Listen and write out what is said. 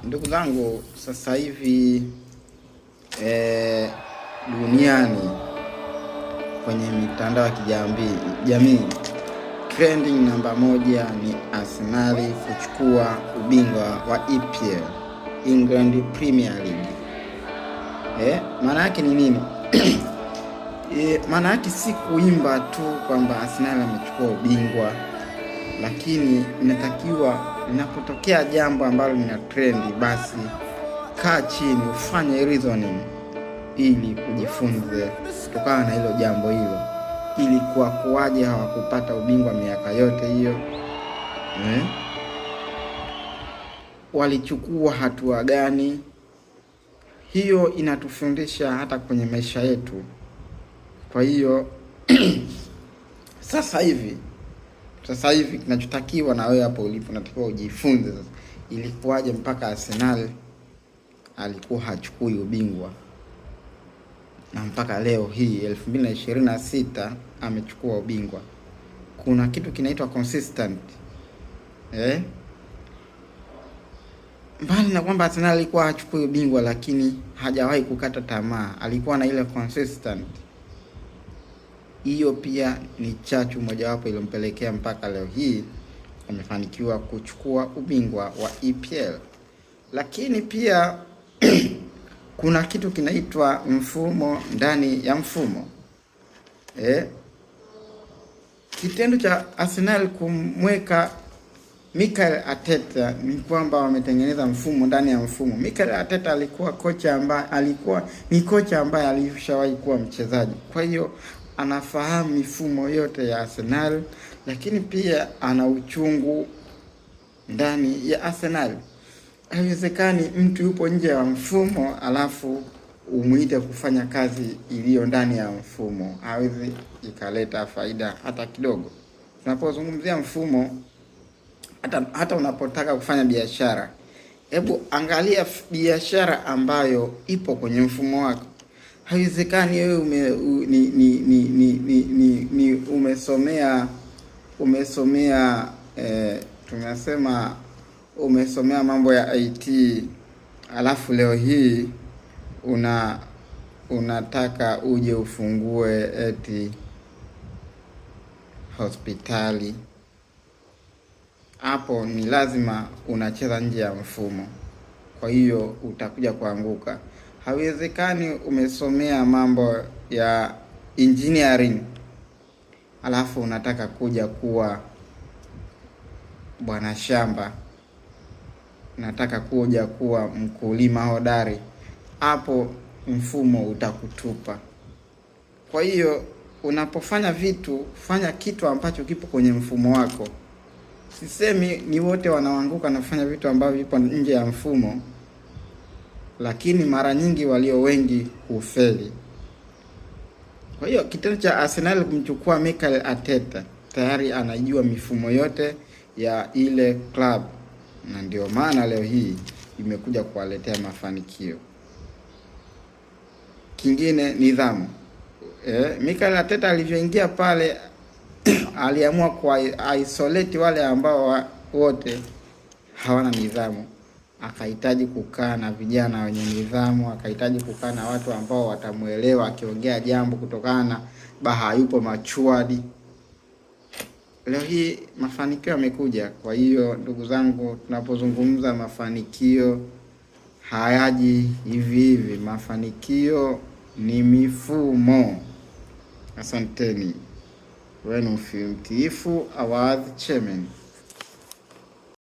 Ndugu zangu, sasa hivi duniani kwenye mitandao ya kijamii trending namba moja ni Arsenal kuchukua ubingwa wa EPL, England Premier League. Maana yake ni nini? Maana yake si kuimba tu kwamba Arsenal amechukua ubingwa, lakini inatakiwa linapotokea jambo ambalo lina trendi, basi kaa chini ufanye reasoning ili kujifunze kutokana na hilo jambo hilo, ili kuwaje hawakupata ubingwa miaka yote hiyo. Walichukua hatua gani? Hiyo inatufundisha hata kwenye maisha yetu. Kwa hiyo sasa hivi kinachotakiwa na wewe hapo ulipo, unatakiwa ujifunze sasa ilikuwaje mpaka Arsenal alikuwa hachukui ubingwa na mpaka leo hii 2026 amechukua ubingwa. Kuna kitu kinaitwa consistent. Mbali na kwamba Arsenal alikuwa hachukui ubingwa, lakini hajawahi kukata tamaa, alikuwa na ile consistent. Hiyo pia ni chachu mojawapo iliyompelekea mpaka leo hii amefanikiwa kuchukua ubingwa wa EPL. Lakini pia kuna kitu kinaitwa mfumo ndani ya mfumo. Kitendo cha Arsenal kumweka Mikel Arteta ni kwamba wametengeneza mfumo ndani ya mfumo. Mikel Arteta alikuwa kocha ambaye alishawahi kuwa mchezaji. Kwa hiyo anafahamu mifumo yote ya Arsenal, lakini pia ana uchungu ndani ya Arsenal. Haiwezekani mtu yupo nje ya mfumo alafu umuite kufanya kazi iliyo ndani ya mfumo. Hawezi ikaleta faida hata kidogo. Tunapozungumzia mfumo, hata unapotaka kufanya biashara, hebu angalia biashara ambayo ipo kwenye mfumo wako. Haiwezekani wewe umesomea mambo ya IT, alafu leo hii unataka uje ufungue eti hospitali. Hapo ni lazima unacheza nje ya mfumo, kwa hiyo utakuja kuanguka. Haiwezekani umesomea mambo ya engineering alafu unataka kuja kuwa bwana shamba, unataka kuja kuwa mkulima hodari. Hapo mfumo utakutupa. Kwa hiyo unapofanya vitu, fanya kitu ambacho kipo kwenye mfumo wako. Sisemi ni wote wanaanguka na kufanya vitu ambavyo vipo nje ya mfumo, lakini mara nyingi walio wengi hufeli. Kwa hiyo kitendo cha Arsenal kumchukua Mikel Arteta, tayari anajua mifumo yote ya ile club, na ndio maana leo hii imekuja kuwaletea mafanikio. Kingine, nidhamu. Mikel Arteta alivyoingia pale aliamua isolate wale ambao wote hawana nidhamu. Akahitaji kukaa na vijana wenye nidhamu, akahitaji kukaa na watu ambao watamuelewa akiongea jambo, kutokana na hayupo machuadi. Leo hii mafanikio yamekuja. Kwa hiyo ndugu zangu, tunapozungumza mafanikio hayaji hivi hivi. Mafanikio ni mifumo. Asanteni. Wenu mtiifu Awadhi Chairman.